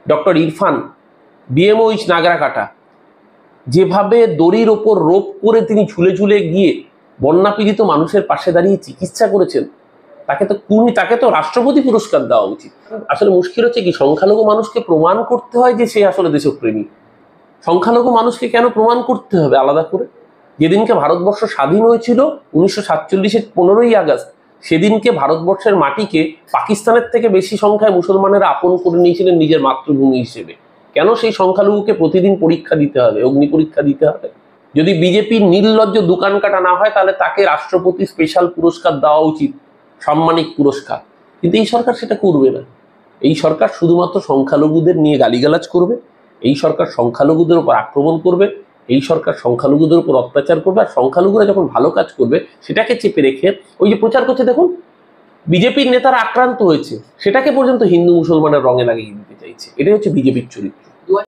Doctor Irfan BMOH Nagrakata যেভাবে দড়ির ওপর রোপ করে তিনি ঝুলে ঝুলে গিয়ে বন্যা পীড়িত মানুষের পাশে দাঁড়িয়ে চিকিৎসা করেছেন, তাকে তো রাষ্ট্রপতি পুরস্কার দেওয়া উচিত। আসলে মুশকিল হচ্ছে কি, সংখ্যালঘু মানুষকে প্রমাণ করতে হয় যে সে আসলে দেশপ্রেমী। সংখ্যালঘু মানুষকে কেন প্রমাণ করতে হবে আলাদা করে? যেদিনকে ভারতবর্ষ স্বাধীন হয়েছিল 1947-এর 15ই আগস্ট, সেদিনকে ভারতবর্ষের মাটিকে পাকিস্তানের থেকে বেশি সংখ্যায় মুসলমানেরা আপন করে নিয়েছিলেন নিজের মাতৃভূমি হিসেবে। কেন সেই সংখ্যালঘুকে প্রতিদিন পরীক্ষা দিতে হবে, অগ্নি পরীক্ষা দিতে হবে? যদি বিজেপির নির্লজ্জ দোকান কাটা না হয়, তাহলে তাকে রাষ্ট্রপতি স্পেশাল পুরস্কার দেওয়া উচিত, সাম্মানিক পুরস্কার। কিন্তু এই সরকার সেটা করবে না। এই সরকার শুধুমাত্র সংখ্যালঘুদের নিয়ে গালিগালাজ করবে, এই সরকার সংখ্যালঘুদের উপর আক্রমণ করবে, এই সরকার সংখ্যালঘুদের উপর অত্যাচার করবে। আর সংখ্যালঘুরা যখন ভালো কাজ করবে সেটাকে চেপে রেখে ওই যে প্রচার করছে, দেখুন বিজেপির নেতারা আক্রান্ত হয়েছে, সেটাকে পর্যন্ত হিন্দু মুসলমানের রঙে লাগিয়ে দিতে চাইছে। এটাই হচ্ছে বিজেপির চরিত্র।